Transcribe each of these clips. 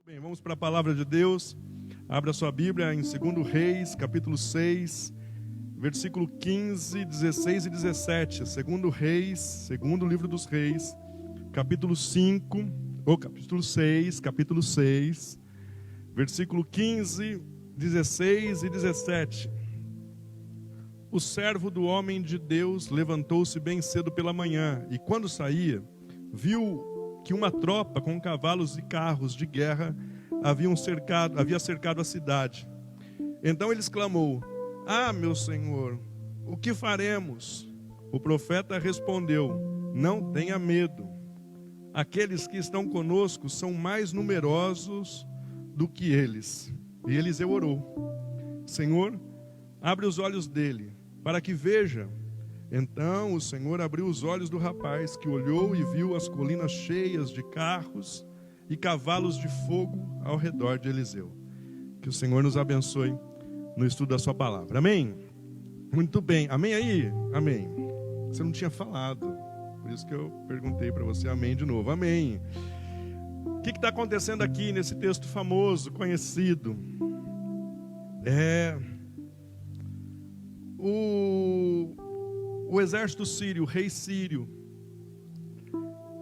Bem, vamos para a palavra de Deus. Abra sua Bíblia em 2 Reis, capítulo 6, versículo 15, 16 e 17. 2 Reis, segundo livro dos Reis, capítulo 6, versículo 15, 16 e 17. O servo do homem de Deus levantou-se bem cedo pela manhã e, quando saía, viu que uma tropa com cavalos e carros de guerra havia cercado a cidade. Então ele exclamou: "Ah, meu senhor, o que faremos?" O profeta respondeu: "Não tenha medo. Aqueles que estão conosco são mais numerosos do que eles." E Eliseu orou: "Senhor, abre os olhos dele, para que veja." Então o Senhor abriu os olhos do rapaz, que olhou e viu as colinas cheias de carros e cavalos de fogo ao redor de Eliseu. Que o Senhor nos abençoe no estudo da sua palavra. Amém? Muito bem. Amém aí? Amém. Você não tinha falado, por isso que eu perguntei para você amém de novo. Amém. O que está acontecendo aqui nesse texto famoso, conhecido? O exército sírio, o rei sírio,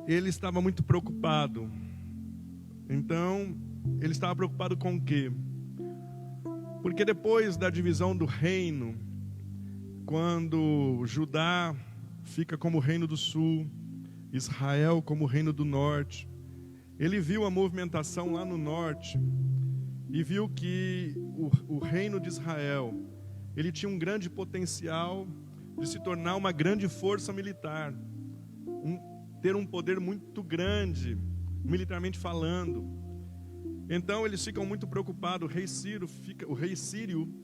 ele estava muito preocupado. Então, ele estava preocupado com o quê? Porque depois da divisão do reino, quando Judá fica como reino do sul, Israel como reino do norte, ele viu a movimentação lá no norte e viu que o reino de Israel, ele tinha um grande potencial de se tornar uma grande força militar, ter um poder muito grande, militarmente falando. Então eles ficam muito preocupados. O rei sírio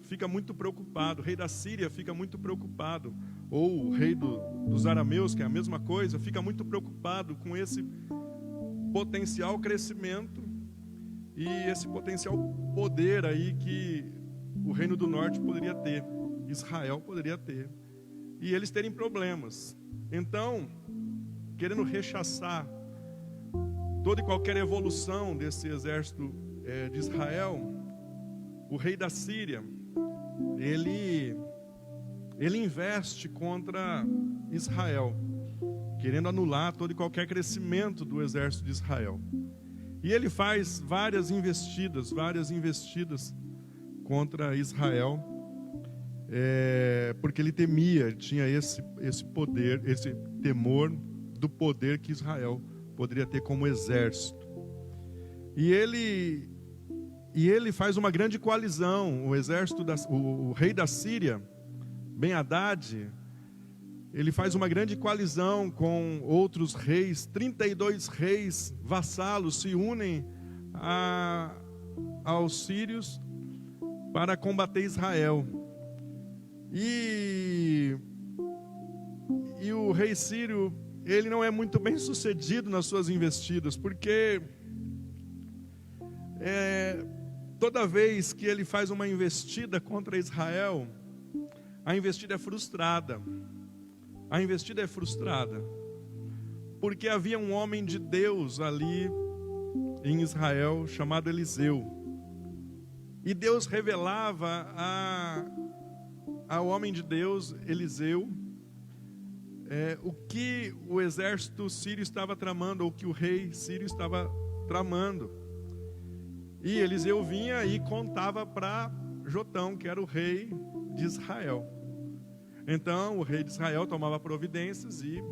fica muito preocupado, o rei da Síria fica muito preocupado, ou o rei dos arameus, que é a mesma coisa, fica muito preocupado com esse potencial crescimento e esse potencial poder aí que o reino do norte poderia ter, Israel poderia ter, e eles terem problemas. Então, querendo rechaçar toda e qualquer evolução desse exército de Israel, o rei da Síria, ele investe contra Israel, querendo anular todo e qualquer crescimento do exército de Israel. E ele faz várias investidas contra Israel, porque ele temia, tinha esse poder, esse temor do poder que Israel poderia ter como exército. E ele faz uma grande coalizão. O rei da Síria, Ben-Hadad, ele faz uma grande coalizão com outros reis. 32 reis vassalos se unem aos sírios para combater Israel. E o rei sírio, ele não é muito bem sucedido nas suas investidas, porque toda vez que ele faz uma investida contra Israel, a investida é frustrada. A investida é frustrada, porque havia um homem de Deus ali em Israel, chamado Eliseu. E Deus revelava ao homem de Deus, Eliseu, o que o exército sírio estava tramando, ou que o rei sírio estava tramando. E Eliseu vinha e contava para Jotão, que era o rei de Israel. Então o rei de Israel tomava providências e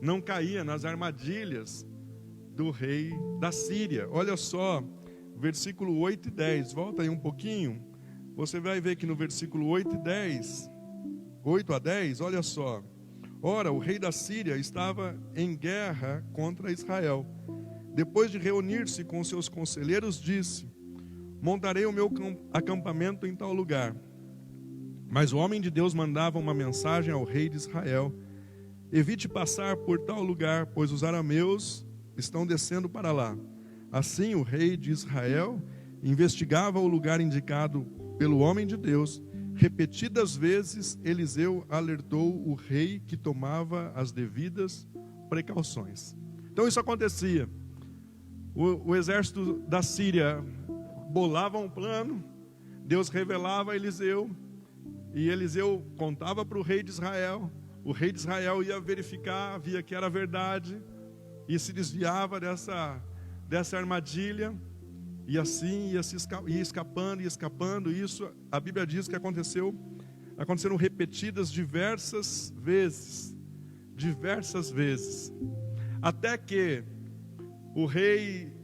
não caía nas armadilhas do rei da Síria. Olha só, versículo 8 e 10, volta aí um pouquinho. Você vai ver que no versículo 8 a 10, olha só. Ora, o rei da Síria estava em guerra contra Israel. Depois de reunir-se com seus conselheiros, disse: "Montarei o meu acampamento em tal lugar." Mas o homem de Deus mandava uma mensagem ao rei de Israel: "Evite passar por tal lugar, pois os arameus estão descendo para lá." Assim o rei de Israel investigava o lugar indicado pelo homem de Deus. Repetidas vezes Eliseu alertou o rei, que tomava as devidas precauções. Então isso acontecia. O exército da Síria bolava um plano, Deus revelava a Eliseu, e Eliseu contava para o rei de Israel. O rei de Israel ia verificar, via que era verdade, e se desviava dessa armadilha, e assim ia escapando. Isso a Bíblia diz que aconteceram repetidas diversas vezes, até que o rei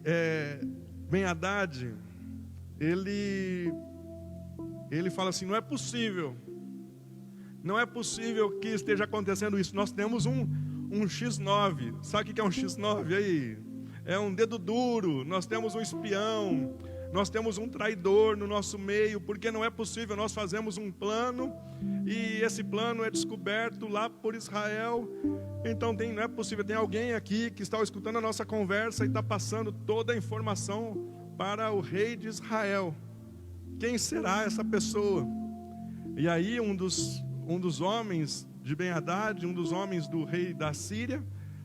Ben-Hadad, ele fala assim: não é possível que esteja acontecendo isso. Nós temos um X9. Sabe o que é um X9 aí? É um dedo duro. Nós temos um espião, nós temos um traidor no nosso meio, porque não é possível. Nós fazemos um plano e esse plano é descoberto lá por Israel. Então não é possível. Tem alguém aqui que está escutando a nossa conversa e está passando toda a informação para o rei de Israel. Quem será essa pessoa? E aí um dos homens de Ben-Hadad, um dos homens do rei da Síria,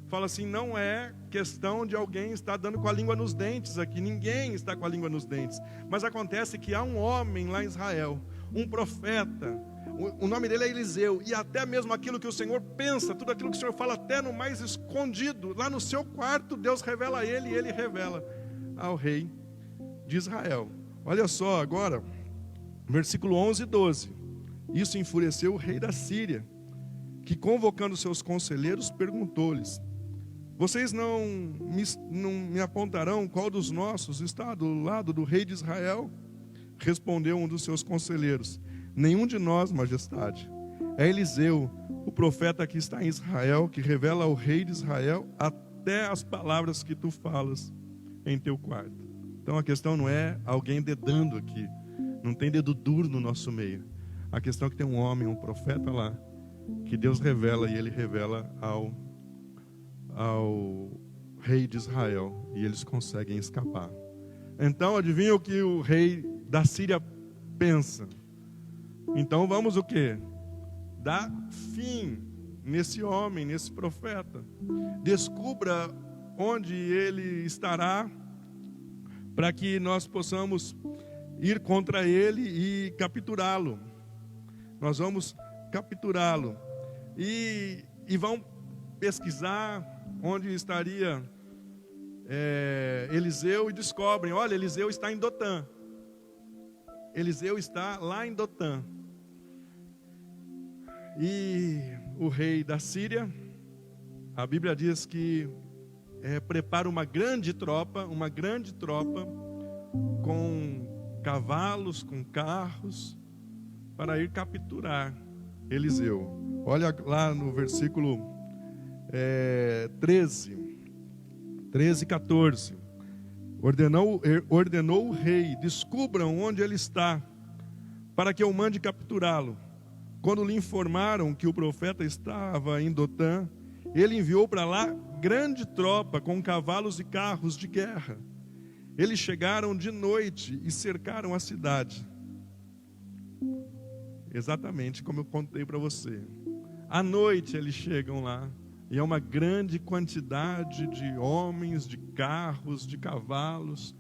fala assim: não é questão de alguém estar dando com a língua nos dentes aqui. Ninguém está com a língua nos dentes. Mas acontece que há um homem lá em Israel, um profeta. O nome dele é Eliseu. E até mesmo aquilo que o Senhor pensa, tudo aquilo que o Senhor fala até no mais escondido, lá no seu quarto, Deus revela a ele, e ele revela ao rei de Israel. Olha só agora, versículo 11 e 12. Isso enfureceu o rei da Síria, que, convocando seus conselheiros, perguntou-lhes: vocês não me apontarão qual dos nossos está do lado do rei de Israel? Respondeu um dos seus conselheiros: nenhum de nós, majestade. É Eliseu, o profeta que está em Israel, que revela ao rei de Israel até as palavras que tu falas em teu quarto. Então a questão não é alguém dedando aqui. Não tem dedo duro no nosso meio. A questão é que tem um homem, um profeta lá, que Deus revela, e ele revela ao rei de Israel, e eles conseguem escapar. Então adivinha o que o rei da Síria pensa? Então vamos o quê? Dar fim nesse homem, nesse profeta. Descubra onde ele estará, para que nós possamos ir contra ele e capturá-lo. Nós vamos capturá-lo. E vão pesquisar onde estaria Eliseu, e descobrem: olha, Eliseu está em Dotã. Eliseu está lá em Dotã. E o rei da Síria, a Bíblia diz que prepara uma grande tropa com cavalos, com carros, para ir capturar Eliseu. Olha lá no versículo 13 e 14. Ordenou o rei: descubram onde ele está, para que eu mande capturá-lo. Quando lhe informaram que o profeta estava em Dotã, ele enviou para lá grande tropa com cavalos e carros de guerra. Eles chegaram de noite e cercaram a cidade. Exatamente como eu contei para você. À noite eles chegam lá, e é uma grande quantidade de homens, de carros, de cavalos.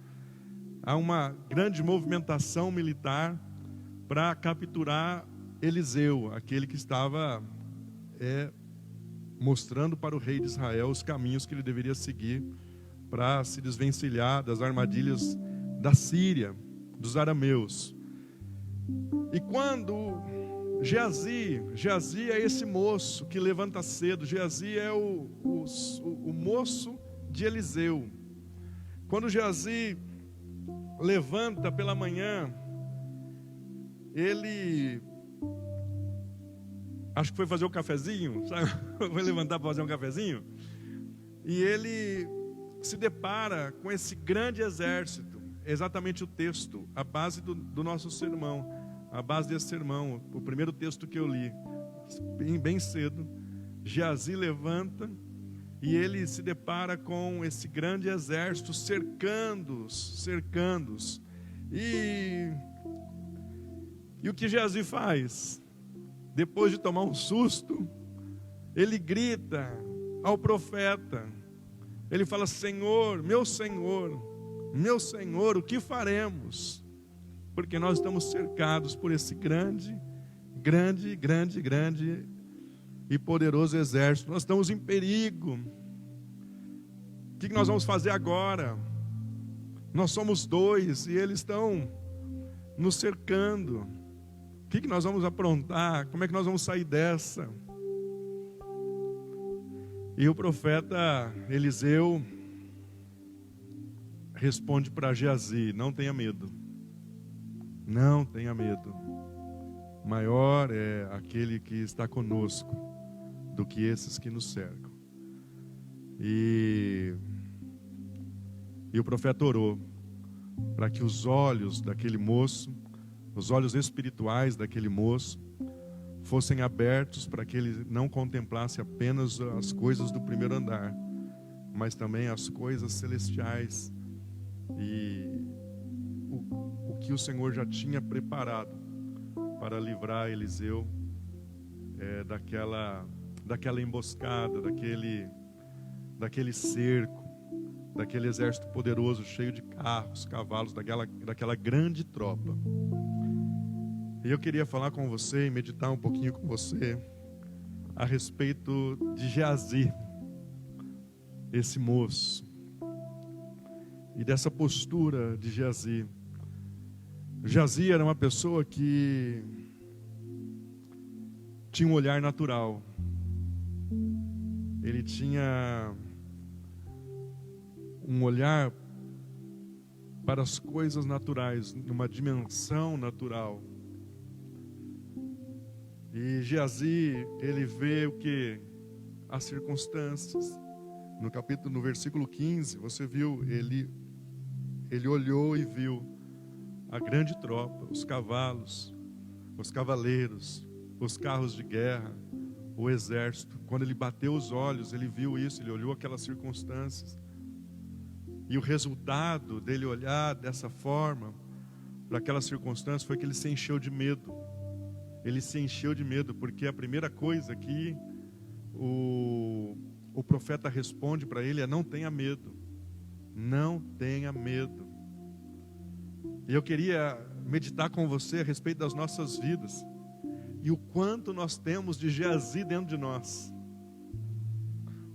Há uma grande movimentação militar para capturar Eliseu, aquele que estava mostrando para o rei de Israel os caminhos que ele deveria seguir para se desvencilhar das armadilhas da Síria, dos arameus. E quando Geazi é esse moço que levanta cedo. Geazi é o moço de Eliseu. Quando Geazi levanta pela manhã, ele acho que foi fazer um cafezinho, sabe? Foi levantar para fazer um cafezinho, e ele se depara com esse grande exército. Exatamente o texto, a base do nosso sermão, a base desse sermão, o primeiro texto que eu li, bem cedo. Geazi levanta e ele se depara com esse grande exército cercando-os. E o que Geazi faz? Depois de tomar um susto, ele grita ao profeta: Ele fala: Senhor, meu Senhor, o que faremos? Porque nós estamos cercados por esse grande e poderoso exército. Nós estamos em perigo. O que nós vamos fazer agora? Nós somos 2 e eles estão nos cercando. O que nós vamos aprontar? Como é que nós vamos sair dessa? E o profeta Eliseu responde para Geazi: não tenha medo. Não tenha medo. Maior é aquele que está conosco do que esses que nos cercam. E o profeta orou para que os olhos daquele moço, os olhos espirituais daquele moço, fossem abertos para que ele não contemplasse apenas as coisas do primeiro andar, mas também as coisas celestiais e o que o Senhor já tinha preparado para livrar Eliseu daquela emboscada, daquele cerco, daquele exército poderoso, cheio de carros, cavalos, daquela grande tropa. E eu queria falar com você e meditar um pouquinho com você a respeito de Geazi, esse moço, e dessa postura de Geazi. Geazi era uma pessoa que tinha um olhar natural. Ele tinha um olhar para as coisas naturais, numa dimensão natural. E Geazi, ele vê o que? As circunstâncias. No versículo 15, você viu, ele olhou e viu a grande tropa, os cavalos, os cavaleiros, os carros de guerra, o exército. Quando ele bateu os olhos, ele viu isso, ele olhou aquelas circunstâncias. E o resultado dele olhar dessa forma para aquelas circunstâncias foi que ele se encheu de medo. Ele se encheu de medo, porque a primeira coisa que o profeta responde para ele é: não tenha medo. Não tenha medo. E eu queria meditar com você a respeito das nossas vidas e o quanto nós temos de Geazi dentro de nós.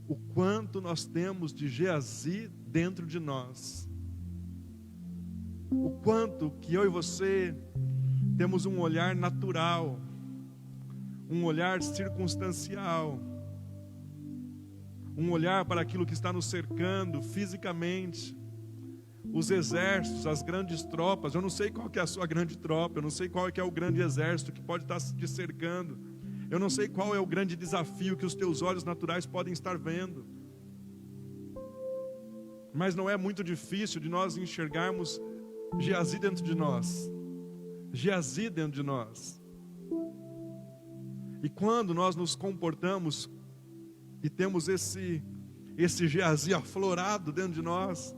O quanto nós temos de Geazi dentro de nós. O quanto que eu e você temos um olhar natural, um olhar circunstancial, um olhar para aquilo que está nos cercando fisicamente, os exércitos, as grandes tropas. Eu não sei qual que é a sua grande tropa, eu não sei qual que é o grande exército que pode estar te cercando, eu não sei qual é o grande desafio que os teus olhos naturais podem estar vendo, mas não é muito difícil de nós enxergarmos Geazi dentro de nós. Geazi dentro de nós. E quando nós nos comportamos e temos esse Geazi aflorado dentro de nós,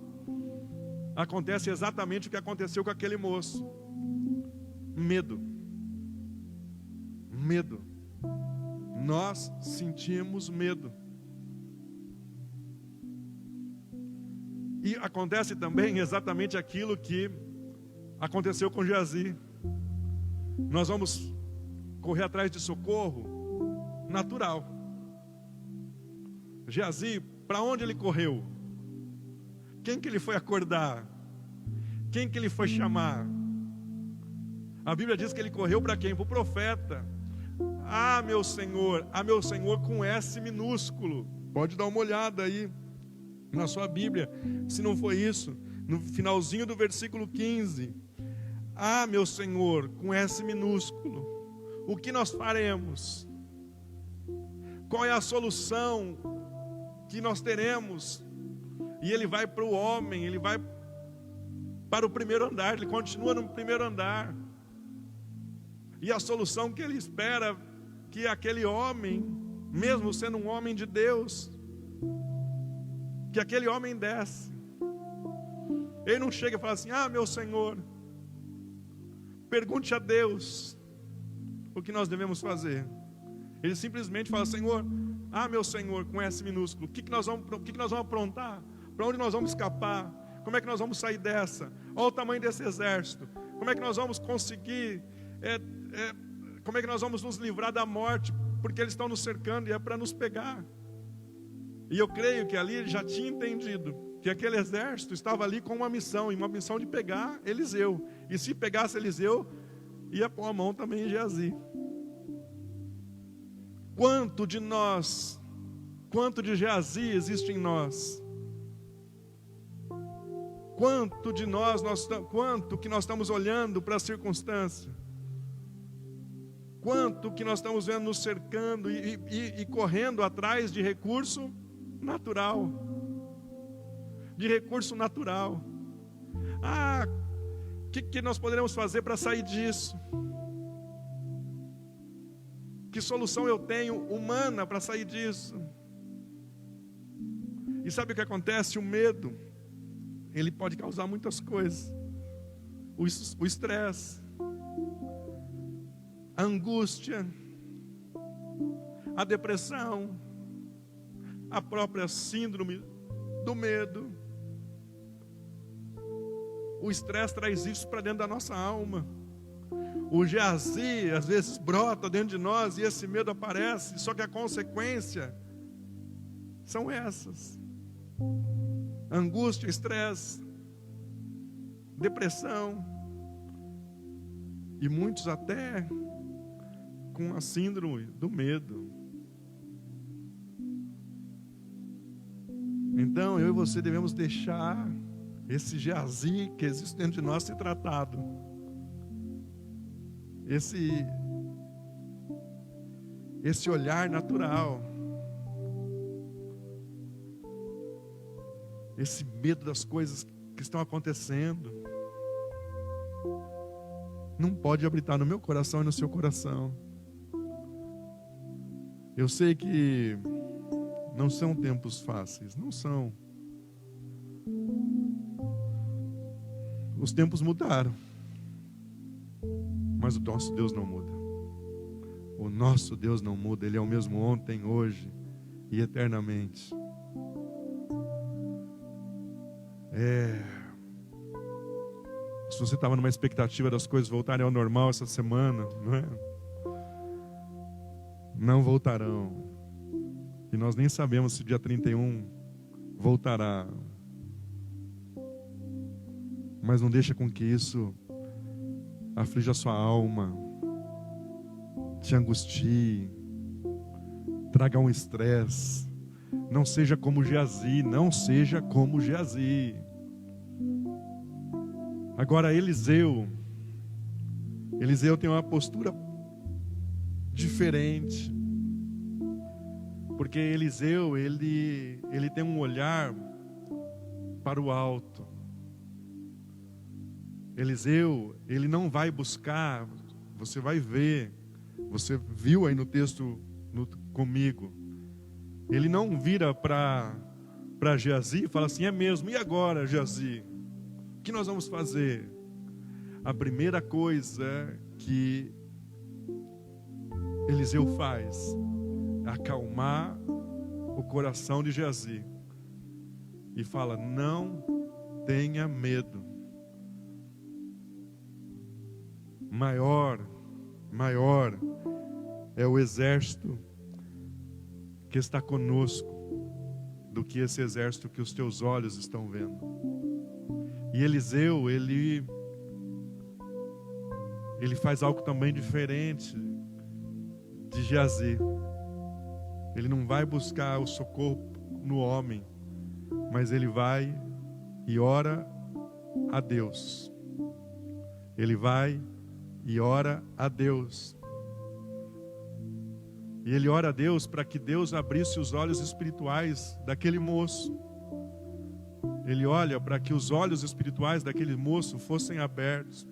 acontece exatamente o que aconteceu com aquele moço. Medo. Nós sentimos medo. E acontece também exatamente aquilo que aconteceu com Geazi. Nós vamos correr atrás de socorro natural. Geazi, para onde ele correu? Quem que ele foi acordar? Quem que ele foi chamar? A Bíblia diz que ele correu para quem? Para o profeta. Ah, meu Senhor com S minúsculo. Pode dar uma olhada aí na sua Bíblia, se não foi isso, no finalzinho do versículo 15. Ah, meu Senhor, com S minúsculo, o que nós faremos? Qual é a solução que nós teremos? E ele vai para o homem, ele vai para o primeiro andar, ele continua no primeiro andar. E a solução que ele espera que aquele homem, mesmo sendo um homem de Deus, que aquele homem desce. Ele não chega e fala assim: ah, meu Senhor, pergunte a Deus o que nós devemos fazer. Ele simplesmente fala: Senhor, Ah, meu Senhor, com S minúsculo, o que nós vamos aprontar? Para onde nós vamos escapar? Como é que nós vamos sair dessa? Olha o tamanho desse exército. Como é que nós vamos conseguir? Como é que nós vamos nos livrar da morte? Porque eles estão nos cercando e é para nos pegar. E eu creio que ali ele já tinha entendido que aquele exército estava ali com uma missão, e uma missão de pegar Eliseu. E se pegasse Eliseu, ia pôr a mão também em Geazi. Quanto de nós, quanto de Geazi existe em nós? Quanto de nós, quanto que nós estamos olhando para a circunstância? Quanto que nós estamos vendo nos cercando e correndo atrás de recurso natural? De recurso natural. Ah, o que nós poderemos fazer para sair disso? Que solução eu tenho humana para sair disso? E sabe o que acontece? O medo, ele pode causar muitas coisas. O estresse, a angústia, a depressão, a própria síndrome do medo. O estresse traz isso para dentro da nossa alma. O Geazi às vezes brota dentro de nós e esse medo aparece, só que a consequência são essas: angústia, estresse, depressão, e muitos até com a síndrome do medo. Então eu e você devemos deixar esse Geazi que existe dentro de nós ser tratado. Esse olhar natural, esse medo das coisas que estão acontecendo, não pode habitar no meu coração e no seu coração. Eu sei que não são tempos fáceis, não são. Os tempos mudaram, mas o nosso Deus não muda. O nosso Deus não muda. Ele é o mesmo ontem, hoje e eternamente. Se você estava numa expectativa das coisas voltarem ao normal essa semana, não é? Não voltarão. E nós nem sabemos se dia 31 voltará. Mas não deixa com que isso aflija a sua alma, te angustie, traga um estresse. Não seja como Geazi, não seja como Geazi. Agora Eliseu tem uma postura diferente, porque Eliseu, ele tem um olhar para o alto. Eliseu, ele não vai buscar, você vai ver, você viu aí no texto comigo, ele não vira para Geazi e fala assim: é mesmo, e agora, Geazi? O que nós vamos fazer? A primeira coisa que Eliseu faz é acalmar o coração de Geazi e fala: não tenha medo. Maior é o exército que está conosco do que esse exército que os teus olhos estão vendo. E Eliseu, ele faz algo também diferente de Geazi. Ele não vai buscar o socorro no homem, mas ele vai e ora a Deus. Ele vai e ora a Deus. E ele ora a Deus para que Deus abrisse os olhos espirituais daquele moço. Ele olha para que os olhos espirituais daquele moço fossem abertos,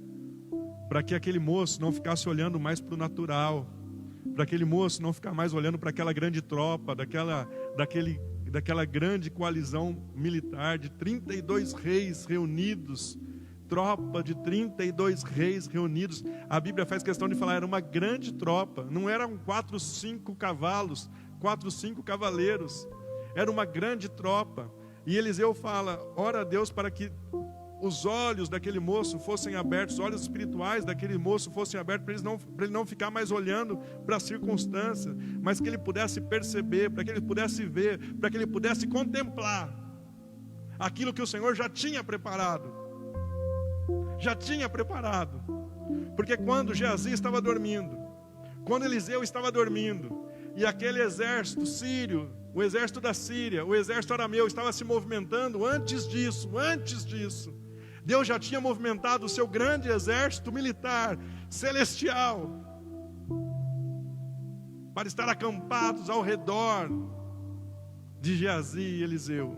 para que aquele moço não ficasse olhando mais para o natural, para aquele moço não ficar mais olhando para aquela grande tropa, daquela grande coalizão militar de 32 reis reunidos, tropa de 32 reis reunidos. A Bíblia faz questão de falar, era uma grande tropa, não eram 4, 5 cavalos, 4, 5 cavaleiros. Era uma grande tropa. E Eliseu fala: ora a Deus para que os olhos daquele moço fossem abertos, os olhos espirituais daquele moço fossem abertos, para ele não ficar mais olhando para a circunstância, mas que ele pudesse perceber, para que ele pudesse ver, para que ele pudesse contemplar aquilo que o Senhor já tinha preparado. Já tinha preparado. Porque quando Geazi estava dormindo, quando Eliseu estava dormindo, e aquele exército sírio, o exército da Síria, o exército arameu estava se movimentando, antes disso, Deus já tinha movimentado o seu grande exército militar, celestial, para estar acampados ao redor de Geazi e Eliseu.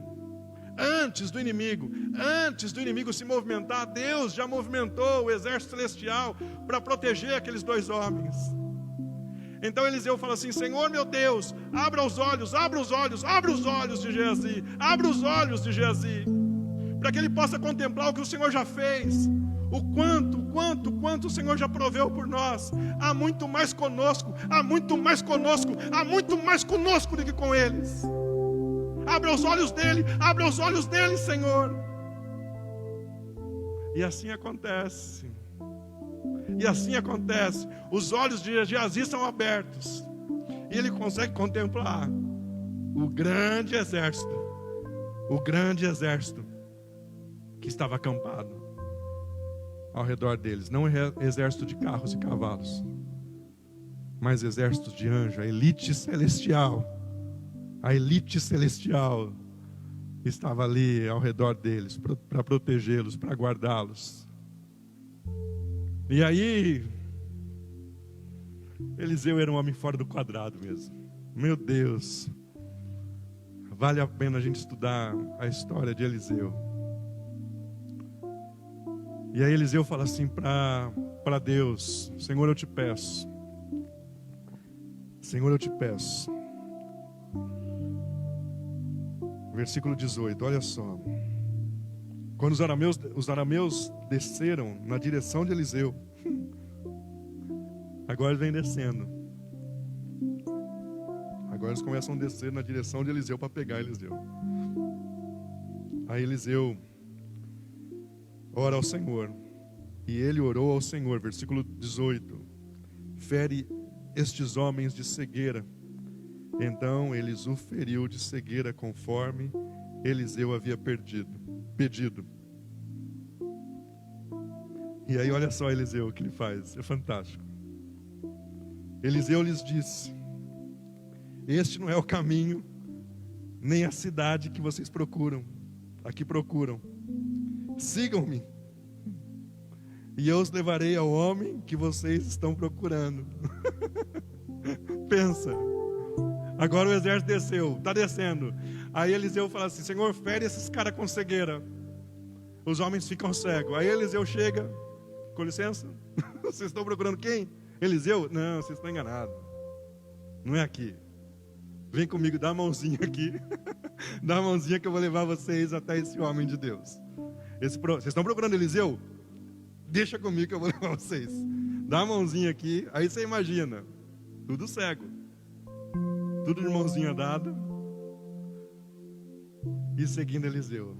Antes do inimigo se movimentar, Deus já movimentou o exército celestial para proteger aqueles dois homens. Então Eliseu fala assim: Senhor meu Deus, abra os olhos de Geazi, abra os olhos de Geazi, para que ele possa contemplar o que o Senhor já fez, o quanto o Senhor já proveu por nós. Há muito mais conosco do que com eles. Abra os olhos dele, Senhor. E assim acontece. Os olhos de Geazi são abertos, e ele consegue contemplar o grande exército que estava acampado ao redor deles. Não exército de carros e cavalos, mas exército de anjos, a elite celestial estava ali ao redor deles, para protegê-los, para guardá-los. E aí, Eliseu era um homem fora do quadrado mesmo. Meu Deus, vale a pena a gente estudar a história de Eliseu. E aí Eliseu fala assim para Deus: Senhor, eu te peço. Versículo 18, olha só. Quando os arameus desceram na direção de Eliseu, agora eles vêm descendo. Agora eles começam a descer na direção de Eliseu para pegar Eliseu. Aí Eliseu ora ao Senhor, e ele orou ao Senhor. Versículo 18: fere estes homens de cegueira. Então eles o feriu de cegueira, conforme Eliseu havia pedido. E aí olha só Eliseu o que ele faz, é fantástico. Eliseu lhes disse: este não é o caminho, nem a cidade que vocês procuram. Sigam-me, e eu os levarei ao homem que vocês estão procurando. Pensa. Agora o exército desceu, está descendo. Aí Eliseu fala assim: Senhor, fere esses caras com cegueira. Os homens ficam cegos. Aí Eliseu chega: com licença, vocês estão procurando quem? Eliseu? Não, vocês estão enganados. Não é aqui. Vem comigo, dá a mãozinha aqui. Dá a mãozinha que eu vou levar vocês até esse homem de Deus. Vocês estão procurando Eliseu? Deixa comigo que eu vou levar vocês. Dá a mãozinha aqui. Aí você imagina, tudo cego, tudo de mãozinha dada, e seguindo Eliseu.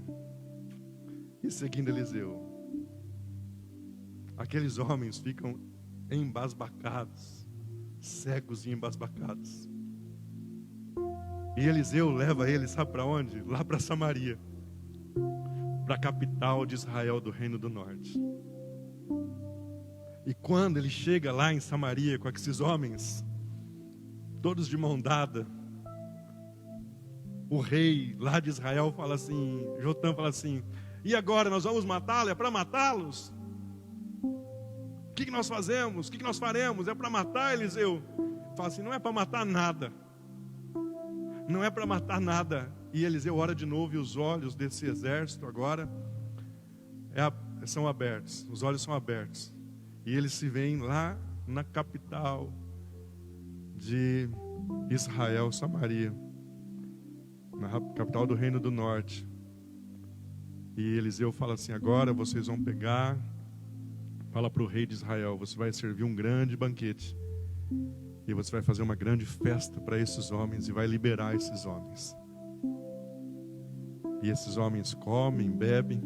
Aqueles homens ficam embasbacados, cegos e embasbacados. E Eliseu leva eles, sabe para onde? Lá para Samaria, para a capital de Israel, do Reino do Norte. E quando ele chega lá em Samaria com esses homens, todos de mão dada, o rei lá de Israel fala assim, Jotam fala assim: e agora nós vamos matá-lo? É para matá-los? O que nós fazemos? O que nós faremos? É para matar, Eliseu? Fala assim: não é para matar nada. Não é para matar nada. E Eliseu ora de novo, e os olhos desse exército agora são abertos. Os olhos são abertos. E eles se veem lá na capital de Israel, Samaria, na capital do Reino do Norte. E Eliseu fala assim: agora vocês vão pegar, fala para o rei de Israel, você vai servir um grande banquete. E você vai fazer uma grande festa para esses homens e vai liberar esses homens. E esses homens comem, bebem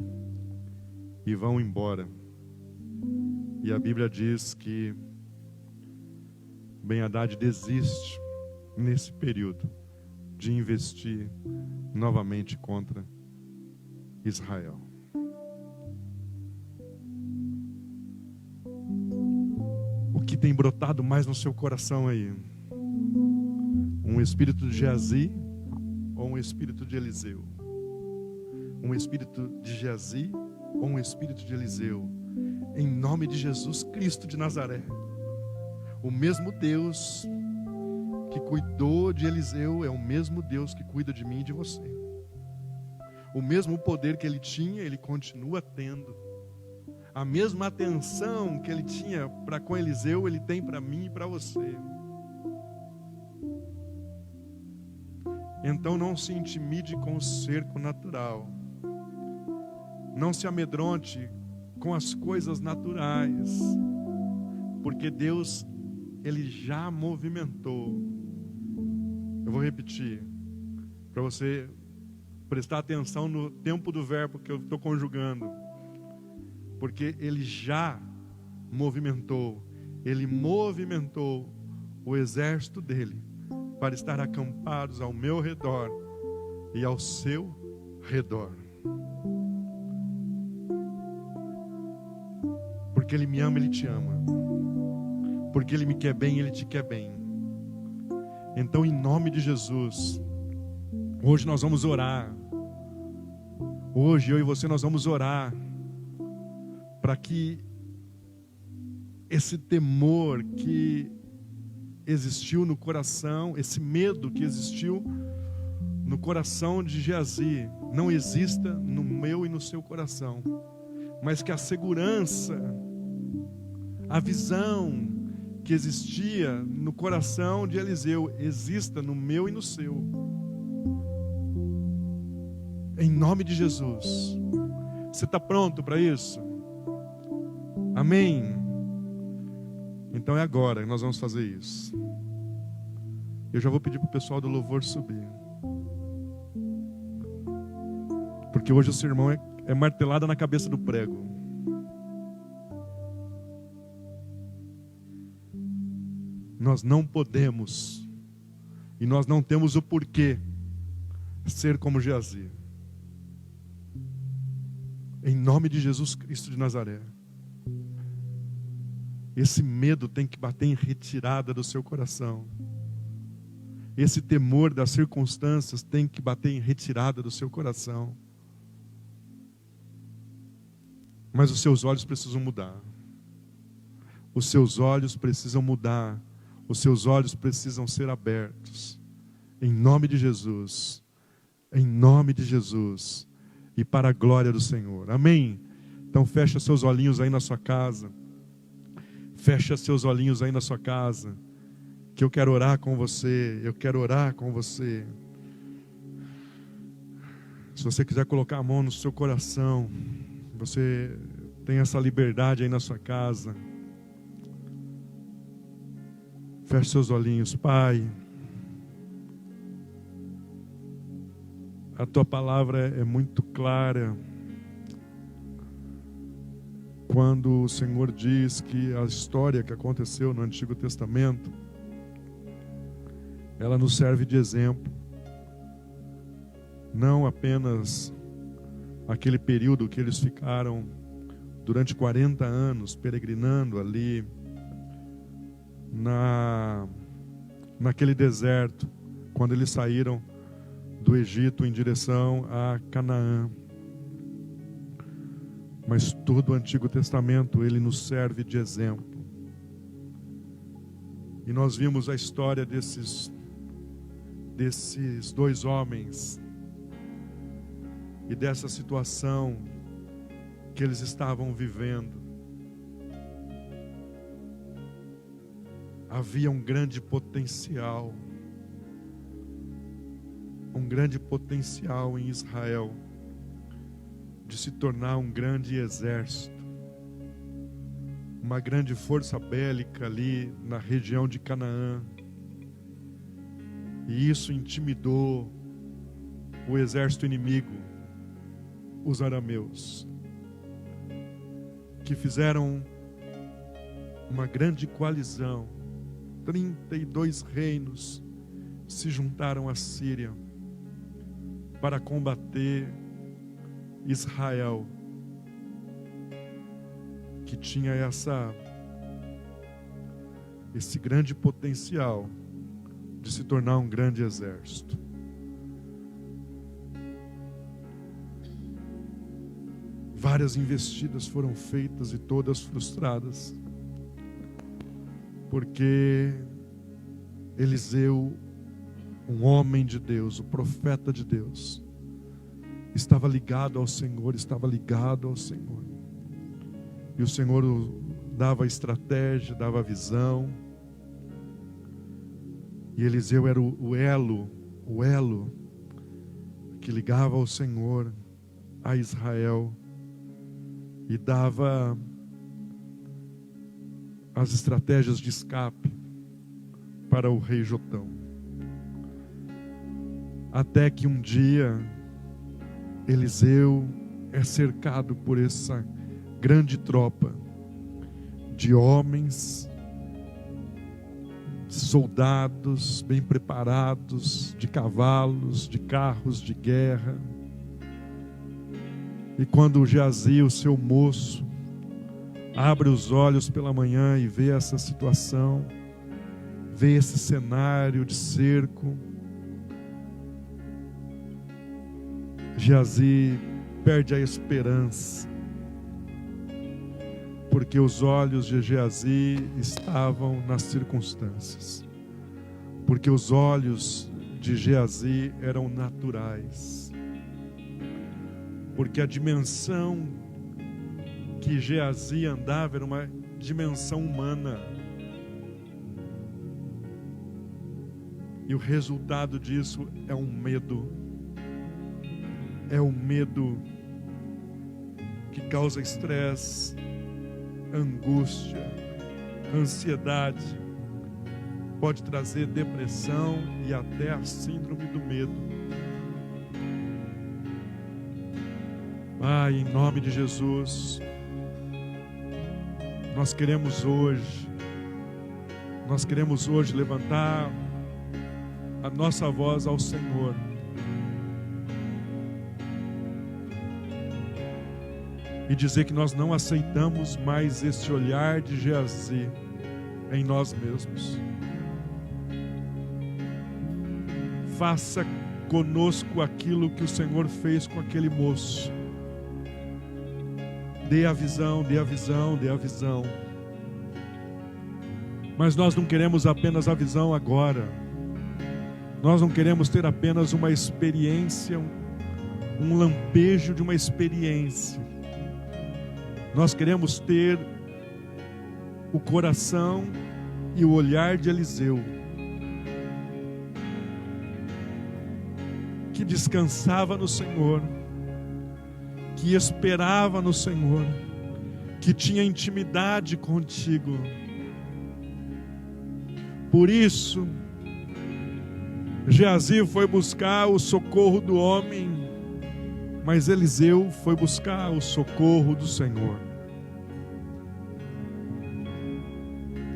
e vão embora. E a Bíblia diz que Ben-Hadad desiste nesse período de investir novamente contra Israel. O que tem brotado mais no seu coração aí? Um espírito de Geazi ou um espírito de Eliseu? Um espírito de Geazi ou um espírito de Eliseu? Em nome de Jesus Cristo de Nazaré, o mesmo Deus que cuidou de Eliseu é o mesmo Deus que cuida de mim e de você. O mesmo poder que ele tinha, ele continua tendo. A mesma atenção que ele tinha para com Eliseu, ele tem para mim e para você. Então não se intimide com o cerco natural. Não se amedronte com as coisas naturais. Porque Deus, Ele já movimentou. Eu vou repetir, para você prestar atenção no tempo do verbo que eu estou conjugando. Porque Ele já movimentou. Ele movimentou o exército dEle para estar acampados ao meu redor e ao seu redor. Porque Ele me ama, Ele te ama. Porque Ele me quer bem, Ele te quer bem. Então, em nome de Jesus, hoje nós vamos orar. Hoje eu e você nós vamos orar para que esse temor que existiu no coração, esse medo que existiu no coração de Geazi, não exista no meu e no seu coração, mas que a segurança, a visão que existia no coração de Eliseu exista no meu e no seu. Em nome de Jesus. Você está pronto para isso? Amém? Então é agora que nós vamos fazer isso. Eu já vou pedir para o pessoal do louvor subir. Porque hoje o sermão é martelada na cabeça do prego. Nós não podemos e nós não temos o porquê ser como Geazi. Em nome de Jesus Cristo de Nazaré. Esse medo tem que bater em retirada do seu coração. Esse temor das circunstâncias tem que bater em retirada do seu coração. Mas os seus olhos precisam mudar. Os seus olhos precisam mudar. Os seus olhos precisam ser abertos. Em nome de Jesus. Em nome de Jesus. E para a glória do Senhor. Amém? Então fecha seus olhinhos aí na sua casa. Fecha seus olhinhos aí na sua casa. Que eu quero orar com você. Eu quero orar com você. Se você quiser colocar a mão no seu coração, você tem essa liberdade aí na sua casa. Feche seus olhinhos. Pai, a Tua palavra é muito clara. Quando o Senhor diz que a história que aconteceu no Antigo Testamento, ela nos serve de exemplo. Não apenas aquele período que eles ficaram durante 40 anos peregrinando ali naquele deserto, quando eles saíram do Egito em direção a Canaã. Mas todo o Antigo Testamento, ele nos serve de exemplo. E nós vimos a história desses dois homens e dessa situação que eles estavam vivendo. Havia um grande potencial em Israel de se tornar um grande exército, uma grande força bélica ali na região de Canaã. E isso intimidou o exército inimigo, os arameus, que fizeram uma grande coalizão. 32 reinos se juntaram à Síria para combater Israel, que tinha esse grande potencial de se tornar um grande exército. Várias investidas foram feitas e todas frustradas, porque Eliseu, um homem de Deus, o profeta de Deus, estava ligado ao Senhor, E o Senhor dava estratégia, dava visão. E Eliseu era o elo que ligava ao Senhor, a Israel, e dava as estratégias de escape para o rei Jotão. Até que um dia Eliseu é cercado por essa grande tropa de homens, soldados bem preparados, de cavalos, de carros de guerra. E quando Geazi, o seu moço, abre os olhos pela manhã e vê essa situação, vê esse cenário de cerco, Geazi perde a esperança, porque os olhos de Geazi estavam nas circunstâncias, porque os olhos de Geazi eram naturais, porque a dimensão que Geazi andava era uma dimensão humana, e o resultado disso é um medo, que causa estresse, angústia, ansiedade, pode trazer depressão e até a síndrome do medo. Pai, em nome de Jesus, nós queremos hoje levantar a nossa voz ao Senhor, e dizer que nós não aceitamos mais esse olhar de Geazi em nós mesmos. Faça conosco aquilo que o Senhor fez com aquele moço. Dê a visão. Mas nós não queremos apenas a visão agora. Nós não queremos ter apenas uma experiência, um lampejo de uma experiência. Nós queremos ter o coração e o olhar de Eliseu, que descansava no Senhor, que esperava no Senhor, que tinha intimidade contigo. Por isso, Geazi foi buscar o socorro do homem, mas Eliseu foi buscar o socorro do Senhor.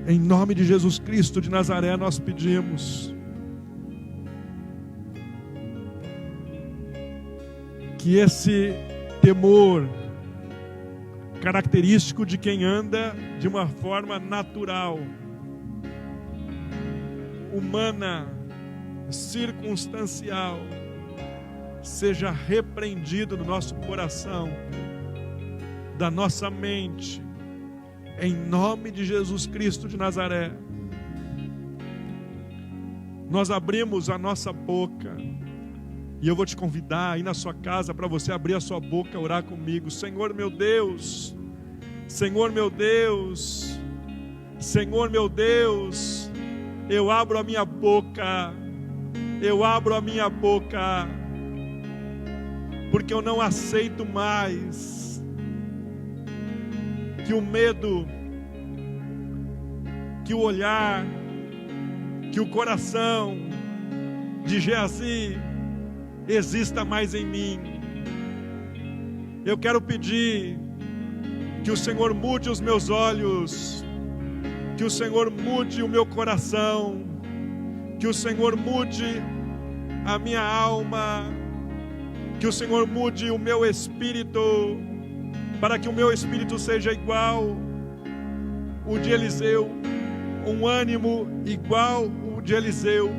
Em nome de Jesus Cristo de Nazaré, nós pedimos que esse temor, característico de quem anda de uma forma natural, humana, circunstancial, seja repreendido no nosso coração, da nossa mente, em nome de Jesus Cristo de Nazaré. Nós abrimos a nossa boca, e eu vou te convidar aí na sua casa para você abrir a sua boca, orar comigo. Senhor meu Deus, Senhor meu Deus, Senhor meu Deus, eu abro a minha boca, porque eu não aceito mais que o medo que o olhar, que o coração de Geazi exista mais em mim. Eu quero pedir que o Senhor mude os meus olhos, que o Senhor mude o meu coração, que o Senhor mude a minha alma, que o Senhor mude o meu espírito, para que o meu espírito seja igual o de Eliseu, um ânimo igual o de Eliseu,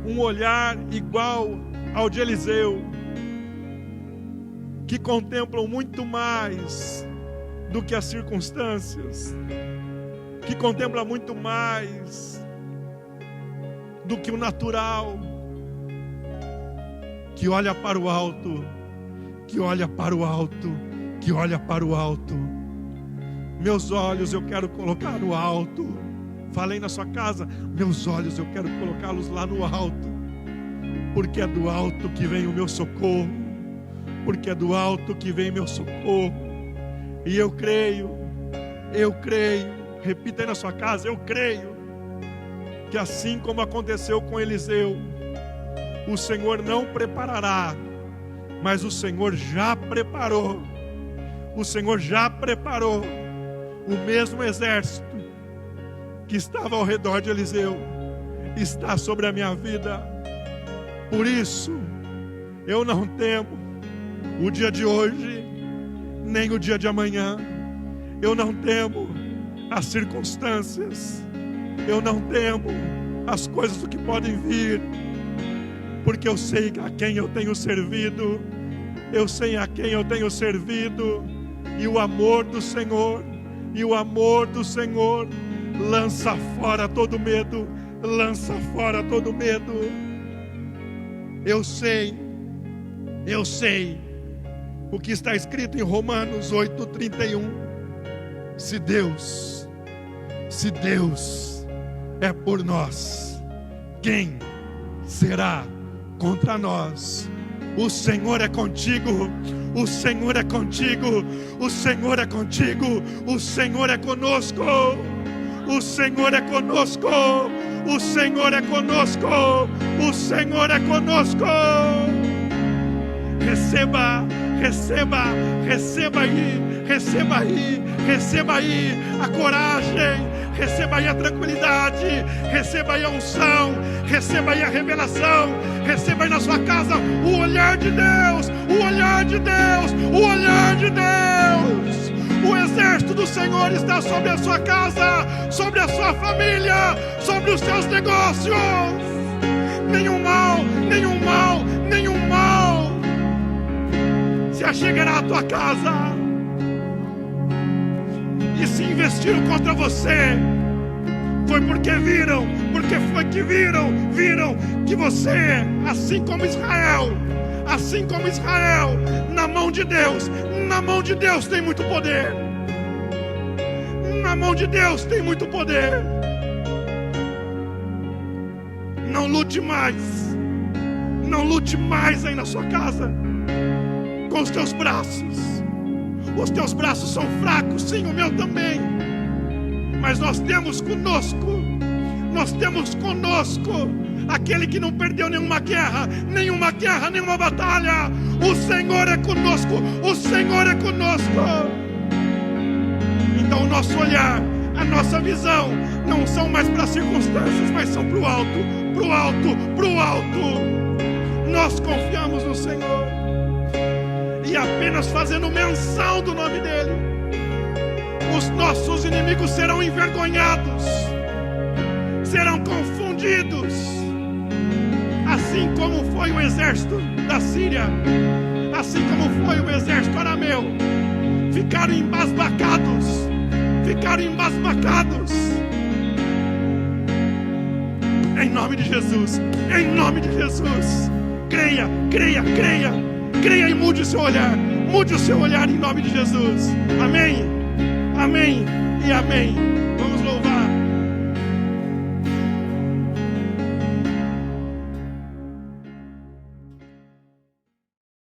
um olhar igual ao de Eliseu, que contemplam muito mais do que as circunstâncias, que contempla muito mais do que o natural, que olha para o alto, que olha para o alto, que olha para o alto. Meus olhos eu quero colocar no alto. Falei na sua casa, meus olhos eu quero colocá-los lá no alto, porque é do alto que vem o meu socorro, porque é do alto que vem meu socorro. E eu creio, repita aí na sua casa, eu creio que assim como aconteceu com Eliseu, o Senhor não preparará, mas o Senhor já preparou. O Senhor já preparou o mesmo exército que estava ao redor de Eliseu, está sobre a minha vida. Por isso, eu não temo o dia de hoje, nem o dia de amanhã. Eu não temo as circunstâncias, eu não temo as coisas do que podem vir, porque eu sei a quem eu tenho servido, eu sei a quem eu tenho servido, e o amor do Senhor, lança fora todo medo, lança fora todo medo. Eu sei o que está escrito em Romanos 8:31. Se Deus é por nós, quem será contra nós? O Senhor é contigo, o Senhor é contigo, o Senhor é contigo, o Senhor é conosco, o Senhor é conosco, o Senhor é conosco, o Senhor é conosco. Receba aí a coragem, receba aí a tranquilidade, receba aí a unção, receba aí a revelação, receba aí na sua casa o olhar de Deus, o olhar de Deus, o olhar de Deus. O exército do Senhor está sobre a sua casa, sobre a sua família, sobre os seus negócios. Nenhum mal se achegará à tua casa. E se investiram contra você, foi porque viram que você, assim como Israel, na mão de Deus tem muito poder. Na mão de Deus tem muito poder. Não lute mais aí na sua casa com os teus braços. Os teus braços são fracos, sim, o meu também. Mas nós temos conosco aquele que não perdeu nenhuma guerra, nenhuma batalha. O Senhor é conosco, o Senhor é conosco. Então o nosso olhar, a nossa visão não são mais para as circunstâncias, mas são para o alto. Nós confiamos no Senhor, e apenas fazendo menção do nome dele, os nossos inimigos serão envergonhados, serão confundidos, assim como foi o exército da Síria, assim como foi o exército arameu. Ficaram embasbacados. Em nome de Jesus, creia e mude o seu olhar em nome de Jesus. Amém e amém.